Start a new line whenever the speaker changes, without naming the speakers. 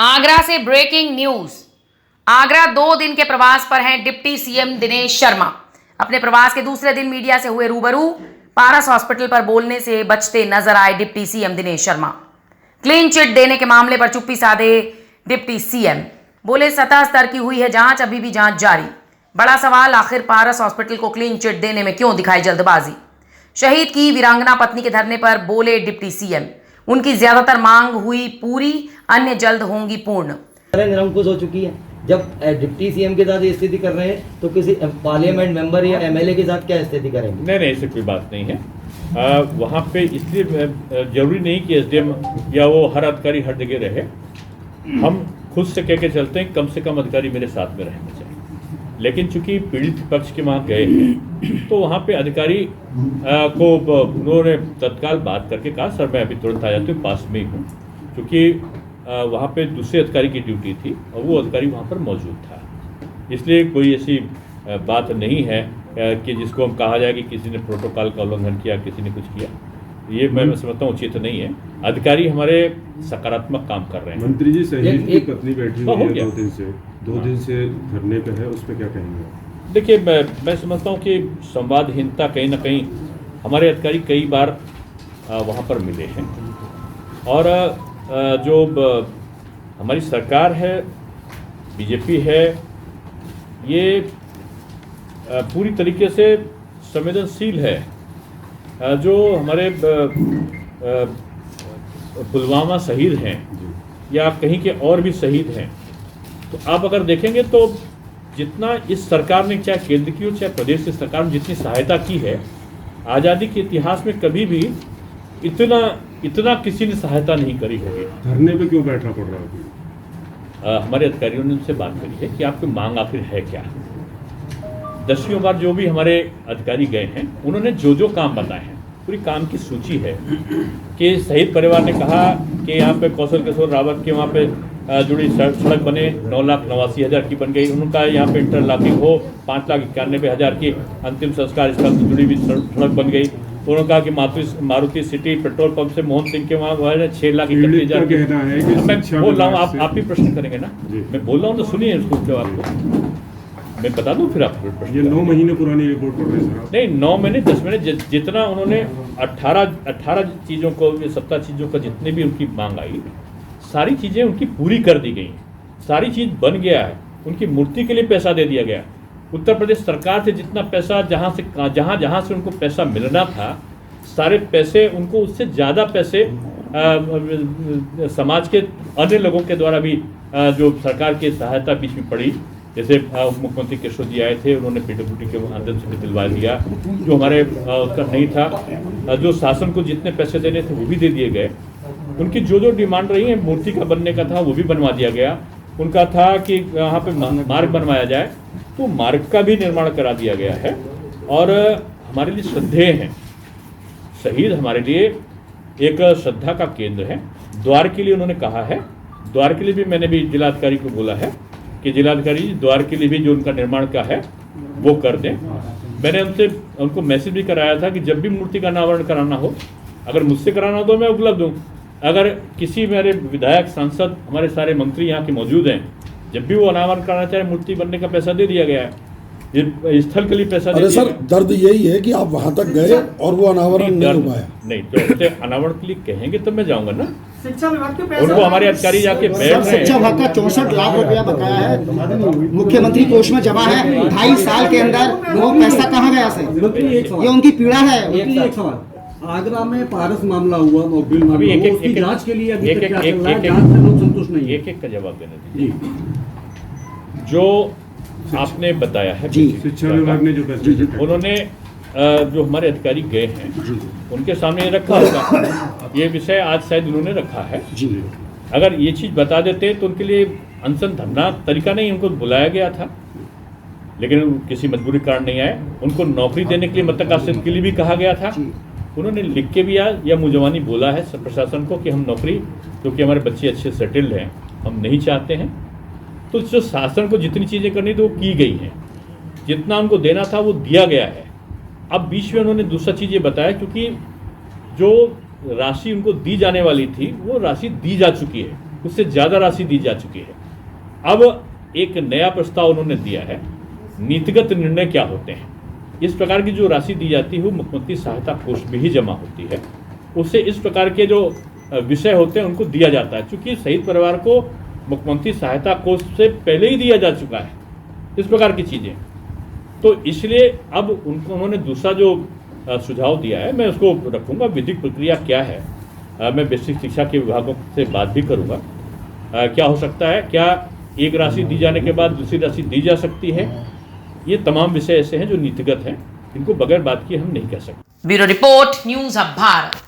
आगरा से breaking news. Agra 2 दिन के प्रवास पर हैं डिप्टी सीएम दिनेश शर्मा। अपने प्रवास के दूसरे दिन मीडिया से हुए रूबरू। पारस हॉस्पिटल पर बोलने से बचते नजर आए deputy CM Dinesh Sharma. Clean chit देने के मामले पर चुप्पी साधे डिप्टी सीएम। बोले सतह स्तर की हुई है जांच, अभी भी जांच जारी। बड़ा सवाल, आखिर पारस हॉस्पिटल को क्लीन चिट देने में क्यों दिखाई जल्दबाजी। शहीद की वीरांगना पत्नी के धरने पर बोले डिप्टी सीएम। उनकी ज्यादातर मांग हुई पूरी, अन्य जल्द होंगी पूर्ण।
निरंकुश हो चुकी है। जब डिप्टी सीएम के साथ स्थिति कर रहे हैं तो किसी पार्लियामेंट मेंबर या एमएलए के साथ क्या स्थिति करेंगे?
नहीं, ऐसी कोई बात नहीं है। वहाँ पे इसलिए जरूरी नहीं कि एसडीएम या वो हर अधिकारी हर जगह रहे। हम खुद से कह के चलते हैं कम से कम अधिकारी मेरे साथ में रहने चाहिए। लेकिन चूंकि पीड़ित पक्ष के वहाँ गए हैं तो वहाँ पे अधिकारी को उन्होंने तत्काल बात करके कहा सर मैं अभी तुरंत आ जाती हूँ, पास में ही हूँ। क्योंकि वहाँ पे दूसरे अधिकारी की ड्यूटी थी और वो अधिकारी वहाँ पर मौजूद था। इसलिए कोई ऐसी बात नहीं है कि जिसको हम कहा जाए कि किसी ने प्रोटोकॉल का उल्लंघन किया, किसी ने कुछ किया। ये मैं समझता हूँ उचित नहीं है। अधिकारी हमारे सकारात्मक काम कर रहे हैं।
मंत्री जी, शहीद की पत्नी बैठी हुई है 2 दिन से धरने पे है, उस पर क्या कहेंगे?
देखिए, मैं समझता हूँ कि संवादहीनता कहीं ना कहीं हमारे अधिकारी कई बार वहाँ पर मिले हैं। और जो हमारी सरकार है, बीजेपी है, ये पूरी तरीके से संवेदनशील है। जो हमारे पुलवामा शहीद हैं या कहीं के और भी शहीद हैं, तो आप अगर देखेंगे तो जितना इस सरकार ने, चाहे केंद्र की हो चाहे प्रदेश की सरकार ने जितनी सहायता की है, आज़ादी के इतिहास में कभी भी इतना किसी ने सहायता नहीं करी होगी।
धरने पे क्यों बैठना पड़ रहा है?
हमारे अधिकारियों ने उनसे बात करी है कि आपकी मांग आखिर है क्या। 10वीं बार जो भी हमारे अधिकारी गए हैं उन्होंने जो काम बताए हैं, पूरी काम की सूची है। कि शहीद परिवार ने कहा कि यहाँ पे कौशल किशोर रावत के वहाँ पे जुड़ी सड़क बने, 9,89,000 की बन गई। उनका यहाँ पे इंटरलॉकिंग हो, 5,91,000 की अंतिम संस्कार स्थल से जुड़ी हुई सड़क बन गई। उन्होंने कहा कि मारुति सिटी पेट्रोल पंप से मोहन सिंह के वहाँ 6,31,000 की। मैं बोल रहा हूँ, आप ही प्रश्न करेंगे ना। मैं बोल रहा हूँ तो सुनिए उसको जवाब को। मैं बता दूं फिर आप प्रश्न।
ये 9 महीने पुरानी रिपोर्ट पढ़ रहे हैं सर?
नहीं, 9 महीने 10 महीने जितना उन्होंने 18 चीज़ों को, 17 चीज़ों का जितने भी उनकी मांग आई, सारी चीज़ें उनकी पूरी कर दी गई। सारी चीज़ बन गया है। उनकी मूर्ति के लिए पैसा दे दिया गया। उत्तर प्रदेश सरकार से जितना पैसा जहाँ से उनको पैसा मिलना था, सारे पैसे उनको, उससे ज़्यादा पैसे समाज के अन्य लोगों के द्वारा भी जो सरकार की सहायता बीच में पड़ी। जैसे मुख्यमंत्री केशव जी आए थे, उन्होंने पीडब्ल्यूडी के अंदर से दिलवा दिया जो हमारे का नहीं था। जो शासन को जितने पैसे देने थे वो भी दे दिए गए। उनकी जो डिमांड रही है, मूर्ति का बनने का था वो भी बनवा दिया गया। उनका था कि यहाँ पे मार्ग बनवाया जाए, तो मार्ग का भी निर्माण करा दिया गया है। और हमारे लिए श्रद्धेय हैं शहीद, हमारे लिए एक श्रद्धा का केंद्र है। द्वार के लिए उन्होंने कहा है, द्वार के लिए भी मैंने भी जिलाधिकारी को बोला है कि जिलाधिकारी द्वार के लिए भी जो उनका निर्माण का है वो कर दें। मैंने उनको मैसेज भी कराया था कि जब भी मूर्ति का अनावरण कराना हो, अगर मुझसे कराना हो तो मैं उपलब्ध हूँ। अगर किसी मेरे विधायक, सांसद, हमारे सारे मंत्री यहाँ के मौजूद हैं, जब भी वो अनावरण कराना चाहे, मूर्ति बनने का पैसा दे दिया गया है, स्थल के लिए पैसा।
अरे सर, दर्द यही है कि आप वहाँ तक गए और वो अनावरण नहीं हो पाया।
नहीं, तो अनावरण के लिए कहेंगे तब मैं जाऊँगा ना।
शिक्षा विभाग के पैसे,
उनको हमारे अधिकारी जाके बैठ रहे हैं।
शिक्षा विभाग का 64 लाख रुपया बकाया है, मुख्यमंत्री कोष में जमा है। 2.5 साल के अंदर वो पैसा कहाँ गया सर? ये उनकी पीड़ा है।
एक सवाल, आगरा में पारस मामला हुआ, मोबिल मामला हुआ, उसकी जांच के लिए अभी तक क्या चल रहा है? जांच से लोग संतुष्ट नहीं है।
एक का जवाब देना दीजिए। जो आपने बताया है,
शिक्षा विभाग ने जो पैसे,
उन्होंने जो हमारे अधिकारी गए हैं उनके सामने रखा होगा ये विषय। आज शायद उन्होंने रखा है। अगर ये चीज़ बता देते तो उनके लिए अनशन धरना तरीका नहीं, उनको बुलाया गया था लेकिन किसी मजबूरी कारण नहीं आए। उनको नौकरी देने के लिए, मतकासिद के लिए भी कहा गया था। उन्होंने लिख के भी या मुजवानी बोला है प्रशासन को कि हम नौकरी, क्योंकि हमारे बच्चे अच्छे सेटल्ड हैं, हम नहीं चाहते हैं। तो जो शासन को जितनी चीज़ें करनी थी वो की गई हैं, जितना उनको देना था वो दिया गया है। अब बीच में उन्होंने दूसरा चीज़ ये बताया, क्योंकि जो राशि उनको दी जाने वाली थी वो राशि दी जा चुकी है। उससे ज़्यादा राशि दी जा चुकी है। अब एक नया प्रस्ताव उन्होंने दिया है, नीतिगत निर्णय क्या होते हैं। इस प्रकार की जो राशि दी जाती है वो मुख्यमंत्री सहायता कोष में ही जमा होती है। उससे इस प्रकार के जो विषय होते हैं उनको दिया जाता है, क्योंकि शहीद परिवार को मुख्यमंत्री सहायता कोष से पहले ही दिया जा चुका है इस प्रकार की चीज़ें। तो इसलिए अब उन्होंने दूसरा जो सुझाव दिया है, मैं उसको रखूँगा। विधिक प्रक्रिया क्या है, मैं बेसिक शिक्षा के विभागों से बात भी करूँगा। क्या हो सकता है, क्या एक राशि दी जाने के बाद दूसरी राशि दी जा सकती है। ये तमाम विषय ऐसे हैं जो नीतिगत हैं, इनको बगैर बात किए हम नहीं कह सकते।
ब्यूरो रिपोर्ट, न्यूज़ अब भारत।